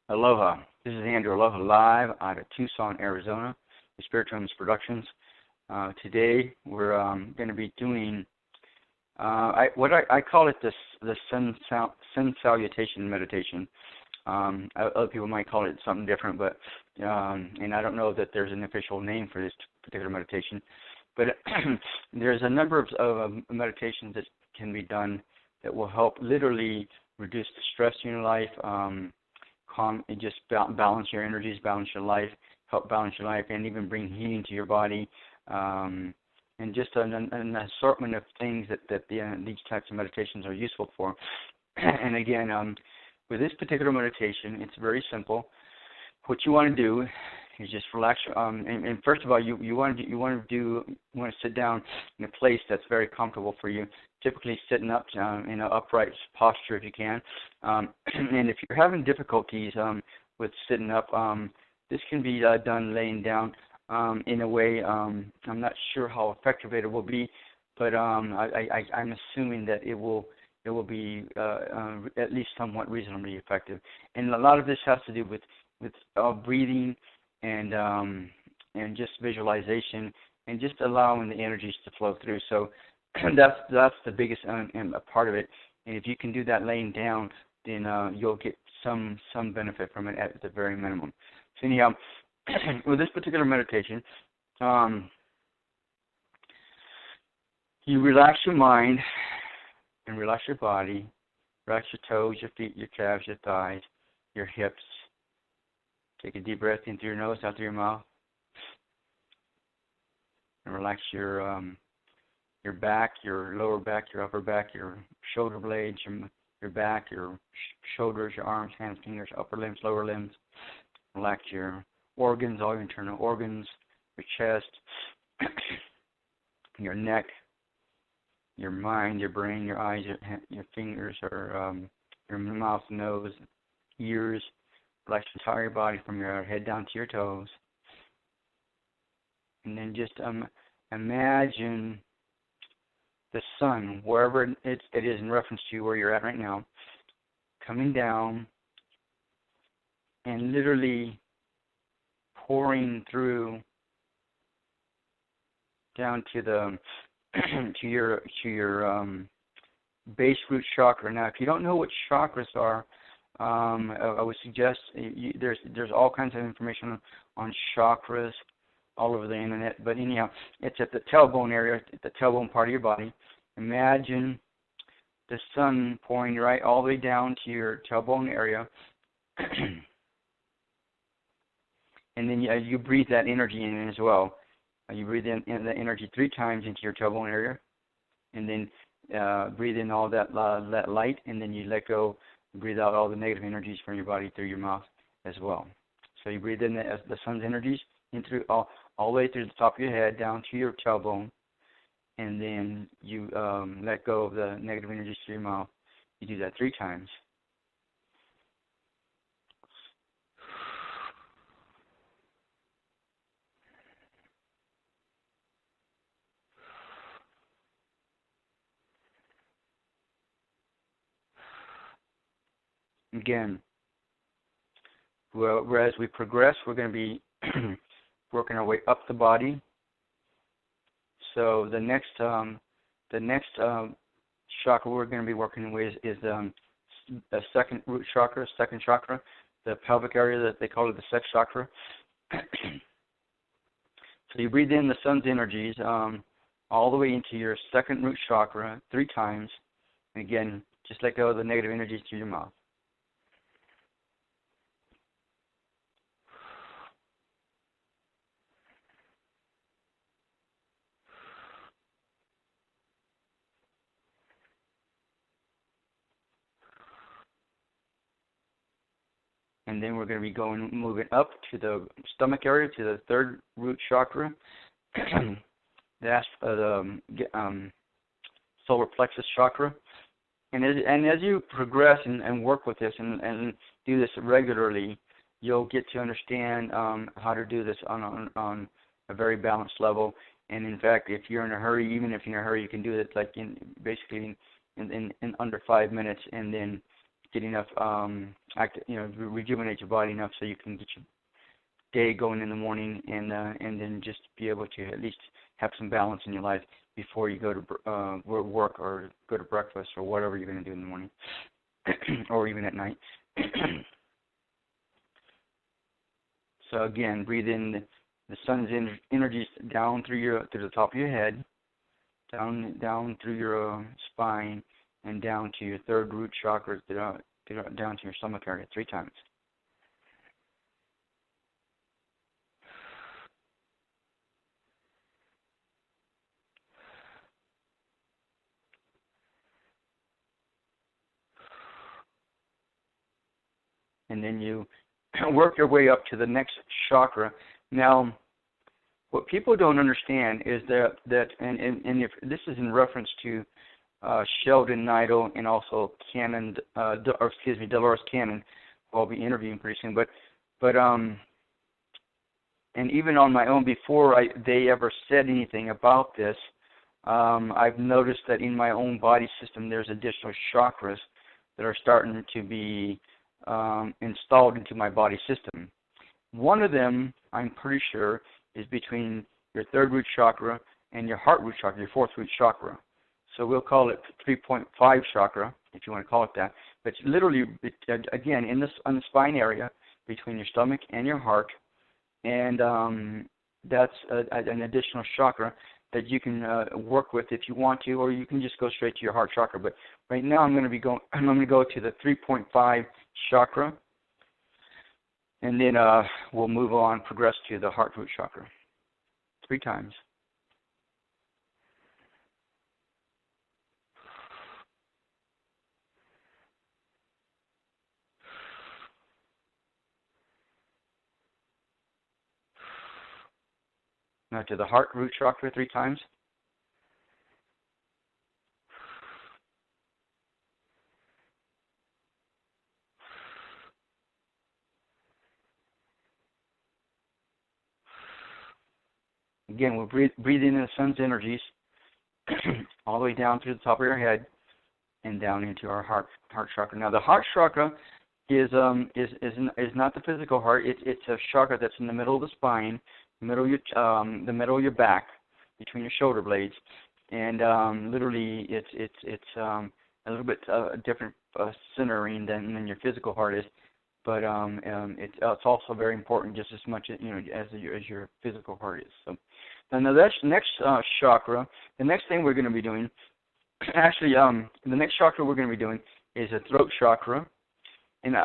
Aloha. This is Andrew Aloha live out of Tucson, Arizona, with Spirit Drums Productions. Today we're going to be doing I call it the sun salutation meditation. Other people might call it something different, but and I don't know that there's an official name for this particular meditation. But there's a number of meditations that can be done that will help literally reduce the stress in your life. Calm and just balance your energies, balance your life, help balance your life, and even bring healing to your body, and just an assortment of things that these types of meditations are useful for. And again, with this particular meditation, it's very simple. What you want to do is just relax. And first of all, you want to sit down in a place that's very comfortable for you. Typically, sitting up in an upright posture if you can. And if you're having difficulties with sitting up, this can be done laying down in a way. I'm not sure how effective it will be, but I'm assuming that it will be at least somewhat reasonably effective. And a lot of this has to do with breathing and just visualization and just allowing the energies to flow through. So that's the biggest part of it. And if you can do that laying down, then you'll get some benefit from it at the very minimum. So anyhow, with this particular meditation, you relax your mind and relax your body, relax your toes, your feet, your calves, your thighs, your hips. Take a deep breath in through your nose, out through your mouth, and relax your back, your lower back, your upper back, your shoulder blades, your back, your shoulders, your arms, hands, fingers, upper limbs, lower limbs. Relax your organs, all your internal organs, your chest, your neck, your mind, your brain, your eyes, your fingers, or your mouth, nose, ears. Relax your entire body from your head down to your toes. And then just imagine the sun, wherever it is in reference to where you're at right now, coming down and literally pouring through down to the to your base root chakra. Now, if you don't know what chakras are, I would suggest there's all kinds of information on chakras all over the internet. But anyhow, it's at the tailbone area, at the tailbone part of your body. Imagine the sun pouring right all the way down to your tailbone area. And then you breathe that energy in as well. You breathe in the energy 3 times into your tailbone area. And then breathe in all that light, and then you let go. Breathe out all the negative energies from your body through your mouth as well. So you breathe in the sun's energies in through all the way through the top of your head down to your tailbone, and then you let go of the negative energies through your mouth. You do that 3 times. Again, whereas we progress, we're going to be working our way up the body. So the next chakra we're going to be working with is the second root chakra, second chakra, the pelvic area that they call it the sex chakra. So you breathe in the sun's energies all the way into your second root chakra 3 times. And again, just let go of the negative energies through your mouth. And then we're going to be moving up to the stomach area, to the third root chakra. That's the solar plexus chakra. And as you progress and work with this and do this regularly, you'll get to understand how to do this on a very balanced level. And in fact, if you're in a hurry, even if you're in a hurry, you can do it like basically in under 5 minutes, and then get enough, rejuvenate your body enough so you can get your day going in the morning, and then just be able to at least have some balance in your life before you go to work or go to breakfast or whatever you're going to do in the morning or even at night. So again, breathe in the sun's energies down through the top of your head, down through your spine, and down to your third root chakra, down to your stomach area 3 times. And then you work your way up to the next chakra. Now, what people don't understand is that if this is in reference to Sheldon Neidl and also Dolores Cannon, who I'll be interviewing pretty soon. But and even on my own, before they ever said anything about this, I've noticed that in my own body system, there's additional chakras that are starting to be installed into my body system. One of them, I'm pretty sure, is between your third root chakra and your heart root chakra, your fourth root chakra. So we'll call it 3.5 chakra, if you want to call it that. But it's literally, again, on the spine area between your stomach and your heart, and that's an additional chakra that you can work with if you want to, or you can just go straight to your heart chakra. But right now, I'm going to go to the 3.5 chakra, and then we'll move on, progress to the heart root chakra 3 times. Now to the heart root chakra 3 times. Again, we'll breathe in the sun's energies all the way down through the top of your head and down into our heart chakra. Now, the heart chakra is not the physical heart. It's a chakra that's in the middle of the spine, the middle of your back, between your shoulder blades, and literally it's a little bit different centering than your physical heart is. But it's also very important, just as much as your physical heart is. So, now that's next chakra. The next thing we're going to be doing, actually, the next chakra we're going to be doing is a throat chakra, and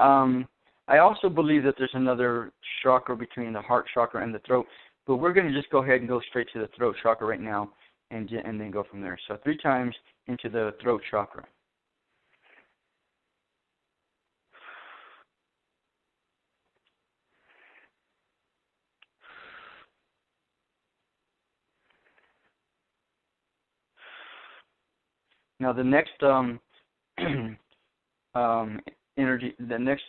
I also believe that there's another chakra between the heart chakra and the throat. But we're going to just go ahead and go straight to the throat chakra right now, and then go from there. So 3 times into the throat chakra. Now the next energy, the next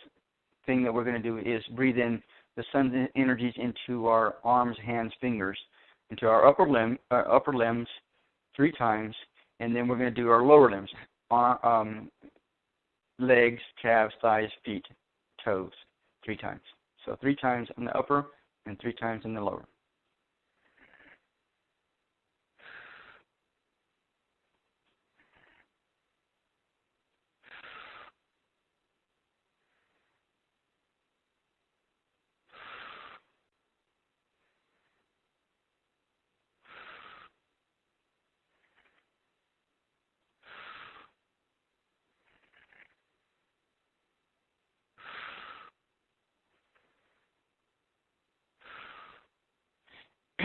thing that we're going to do is breathe in the sun's energies into our arms, hands, fingers, into our upper limbs 3 times, and then we're going to do our lower limbs, legs, calves, thighs, feet, toes 3 times. So 3 times in the upper and 3 times in the lower.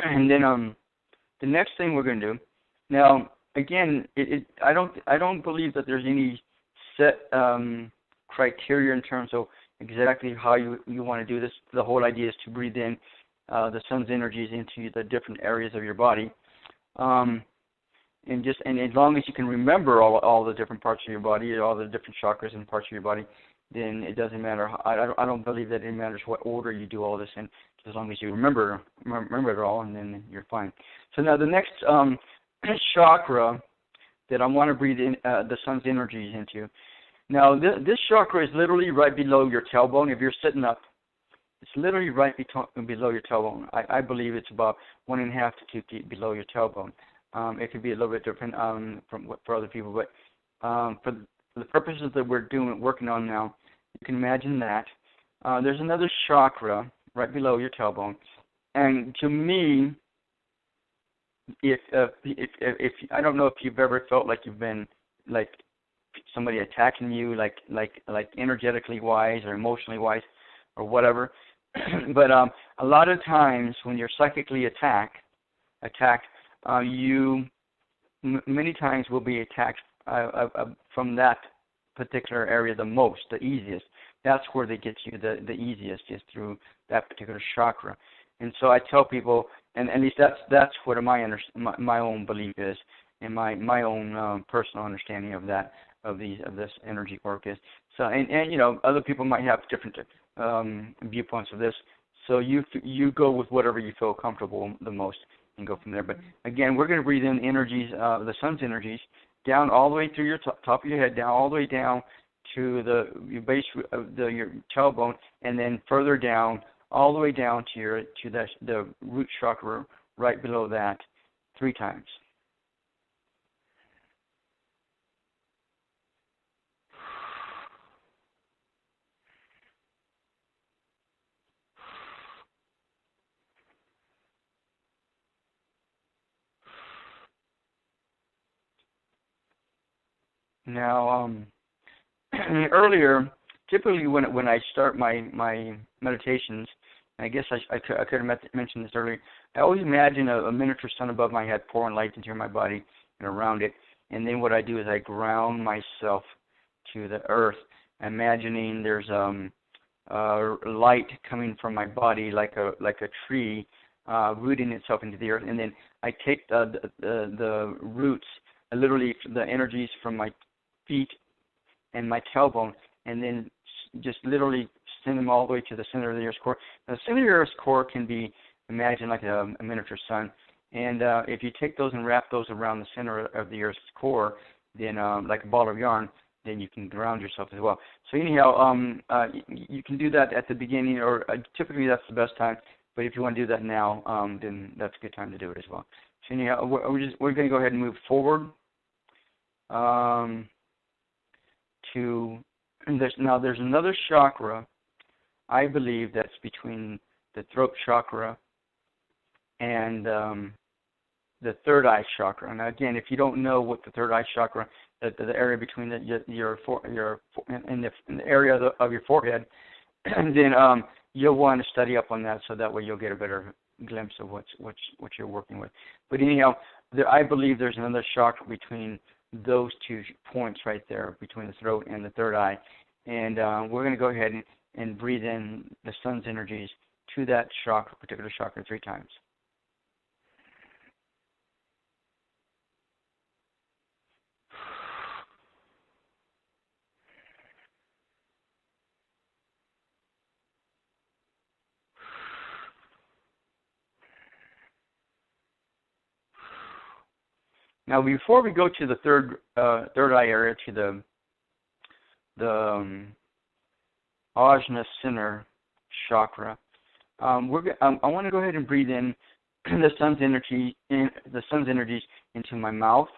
And then the next thing we're going to do, now again, I don't believe that there's any set criteria in terms of exactly how you want to do this. The whole idea is to breathe in the sun's energies into the different areas of your body, and as long as you can remember all the different parts of your body, all the different chakras and parts of your body, then it doesn't matter. I don't believe that it matters what order you do all this in, as long as you remember it all, and then you're fine. So now the next chakra that I want to breathe in the sun's energies into Now, this chakra is literally right below your tailbone. If you're sitting up, it's literally right below your tailbone. I believe it's about 1.5 to 2 feet below your tailbone. It could be a little bit different for other people, but for the purposes that we're working on now, you can imagine that there's another chakra right below your tailbone, and to me, if I don't know if you've ever felt like you've been like somebody attacking you, like energetically wise or emotionally wise or whatever, but a lot of times when you're psychically attacked, you many times will be attacked from that particular area the easiest. That's where they get you the easiest, is through that particular chakra. And so I tell people, and at least that's what my own belief is, and my own personal understanding of that, of this energy work is. So and you know, other people might have different viewpoints of this. So you go with whatever you feel comfortable the most and go from there. But again, we're going to breathe in energies, the sun's energies, down all the way through your top of your head, down all the way down to your base of your tailbone, and then further down, all the way down to the root chakra right below that, 3 times. Now, earlier, typically when I start my meditations, and I guess I could have mentioned this earlier, I always imagine a miniature sun above my head pouring light into my body and around it, and then what I do is I ground myself to the earth, imagining there's light coming from my body like a tree rooting itself into the earth, and then I take the roots, literally the energies from my feet and my tailbone, and then just literally send them all the way to the center of the Earth's core. Now, the center of the Earth's core can be imagined like a miniature sun, and if you take those and wrap those around the center of the Earth's core, then like a ball of yarn, then you can ground yourself as well. So anyhow, you can do that at the beginning, or typically that's the best time. But if you want to do that now, then that's a good time to do it as well. So anyhow, we're going to go ahead and move forward. There's another chakra, I believe, that's between the throat chakra and the third eye chakra. Now, again, if you don't know what the third eye chakra, the area between in the area of your forehead, then you'll want to study up on that, so that way you'll get a better glimpse of what you're working with. But anyhow, I believe there's another chakra between those 2 points right there, between the throat and the third eye, and we're going to go ahead and breathe in the sun's energies to that particular chakra 3 times. Now, before we go to the third eye area, to the Ajna center chakra, I want to go ahead and breathe in the sun's energies into my mouth,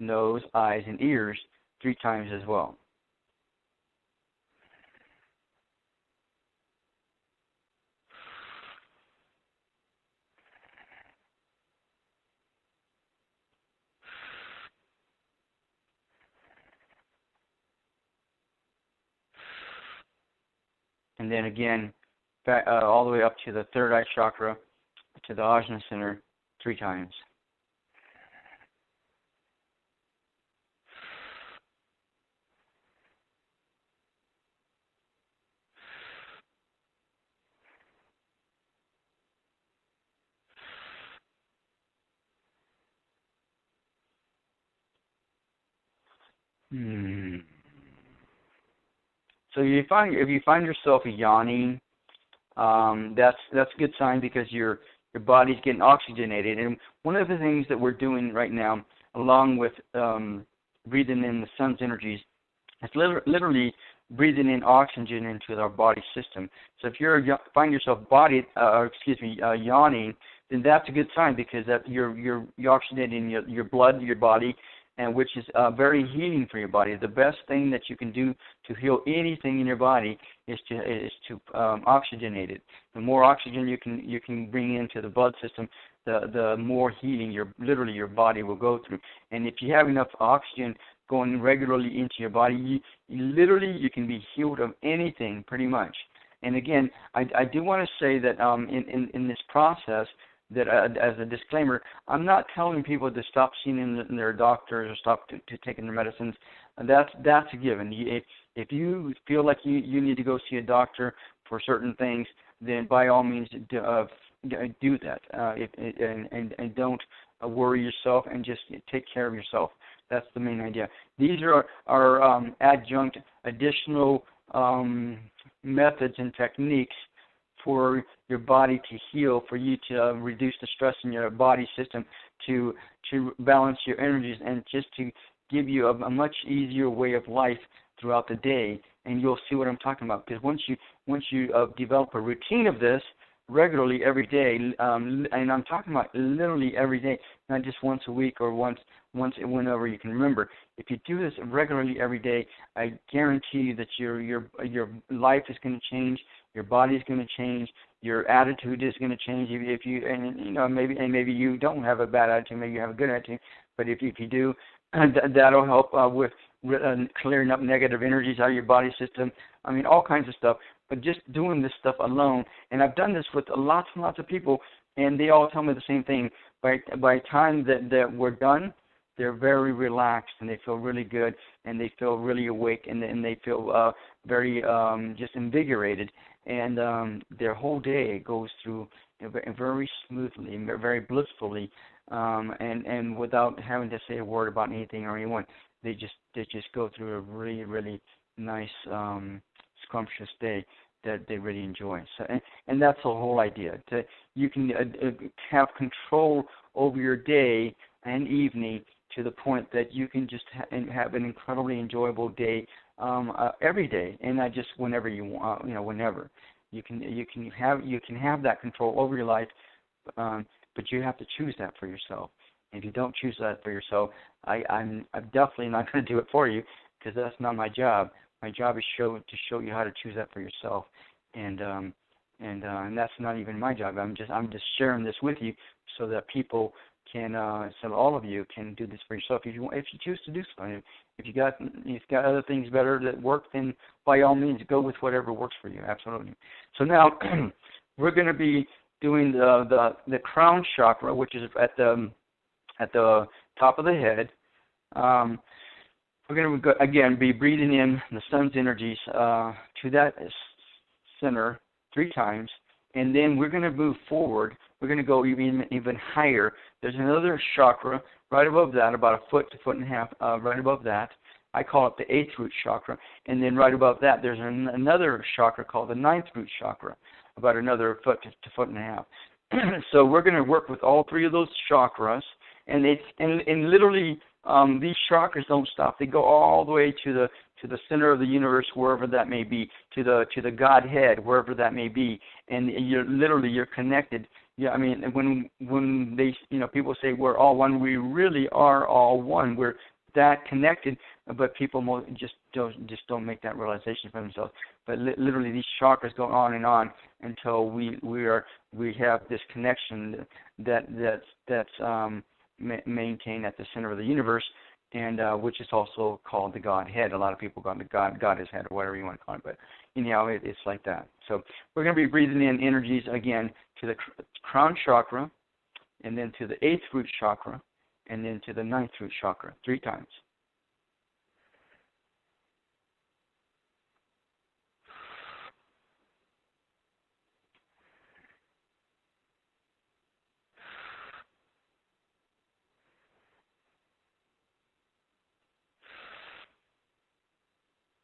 nose, eyes, and ears 3 times as well. And then again, back, all the way up to the third eye chakra, to the Ajna center 3 times. So if you find yourself yawning, that's a good sign, because your body's getting oxygenated. And one of the things that we're doing right now, along with breathing in the sun's energies It's literally breathing in oxygen into our body system. So if you find yourself yawning, then that's a good sign, because that you're oxygenating your blood, your body, and which is very healing for your body. The best thing that you can do to heal anything in your body is to oxygenate it. The more oxygen you can bring into the blood system, the more healing your body will go through. And if you have enough oxygen going regularly into your body, you can be healed of anything pretty much. And again, I do want to say that in this process, that as a disclaimer, I'm not telling people to stop seeing their doctors or stop to taking their medicines. That's a given. If you feel like you need to go see a doctor for certain things, then by all means do that. And don't worry yourself, and just take care of yourself. That's the main idea. These are adjunct, additional methods and techniques for your body to heal, for you to reduce the stress in your body system, to balance your energies, and just to give you a much easier way of life throughout the day. And you'll see what I'm talking about, because once you develop a routine of this regularly every day, and I'm talking about literally every day, not just once a week or once whenever you can remember. If you do this regularly every day, I guarantee you that your life is going to change, your body is going to change, your attitude is going to change. If you maybe you don't have a bad attitude, maybe you have a good attitude, but if you do, that'll help with clearing up negative energies out of your body system. I mean, all kinds of stuff. But just doing this stuff alone, and I've done this with lots and lots of people, and they all tell me the same thing. By the time that we're done, they're very relaxed, and they feel really good, and they feel really awake, and they feel very just invigorated, and their whole day goes through very smoothly, very blissfully, and without having to say a word about anything or anyone. They just go through a really, really nice, scrumptious day that they really enjoy. So, and that's the whole idea. You can have control over your day and evening to the point that you can just have an incredibly enjoyable day every day, and not just whenever you want. Whenever you can have that control over your life, but you have to choose that for yourself. And if you don't choose that for yourself, I'm definitely not going to do it for you, because that's not my job. My job is to show you how to choose that for yourself, and that's not even my job. I'm just sharing this with you so that people can, so all of you can do this for yourself if you choose to do so. If you've got other things better that work, then by all means go with whatever works for you. Absolutely. So now we're going to be doing the crown chakra, which is at the top of the head. We're going to, again, be breathing in the sun's energies to that center 3 times, and then we're going to move forward. We're going to go even higher. There's another chakra right above that, about a foot to foot and a half, right above that. I call it the 8th root chakra. And then right above that, there's another chakra called the 9th root chakra, about another foot to foot and a half. So we're going to work with all 3 of those chakras, and literally, these chakras don't stop. They go all the way to the center of the universe, wherever that may be, to the Godhead, wherever that may be, and you're connected. Yeah, I mean, when they people say we're all one, we really are all one. We're that connected, but people just don't make that realization for themselves. But literally, these chakras go on and on until we have this connection that's maintained at the center of the universe, and which is also called the Godhead. A lot of people call it the Goddess head, or whatever you want to call it, but anyhow, it's like that. So we're going to be breathing in energies again to the crown chakra, and then to the 8th root chakra, and then to the 9th root chakra 3 times.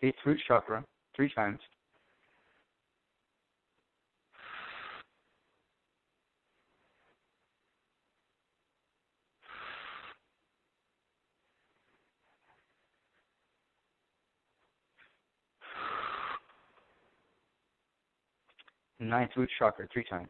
Eighth root chakra 3 times. ninth root chakra 3 times.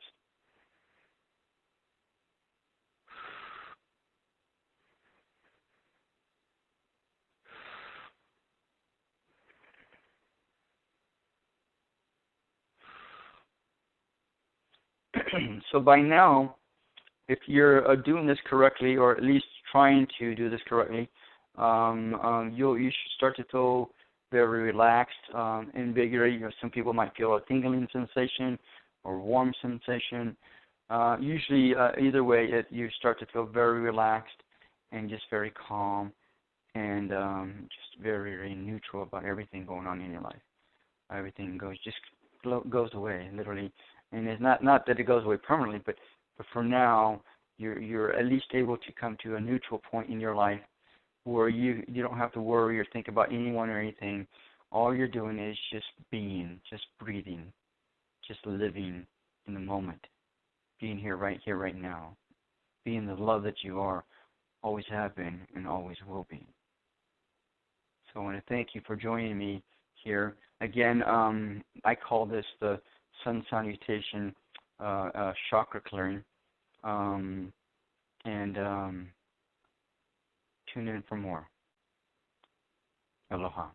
So by now, if you're doing this correctly, or at least trying to do this correctly, you should start to feel very relaxed, invigorated. Some people might feel a tingling sensation or warm sensation. Usually, either way, you start to feel very relaxed and just very calm and just very, very neutral about everything going on in your life. Everything goes away, literally. And it's not that it goes away permanently, but for now, you're at least able to come to a neutral point in your life where you don't have to worry or think about anyone or anything. All you're doing is just being, just breathing, just living in the moment, being here, right now, being the love that you are, always have been, and always will be. So I want to thank you for joining me here. Again, I call this the Sun Salutation chakra clearing. And tune in for more. Aloha.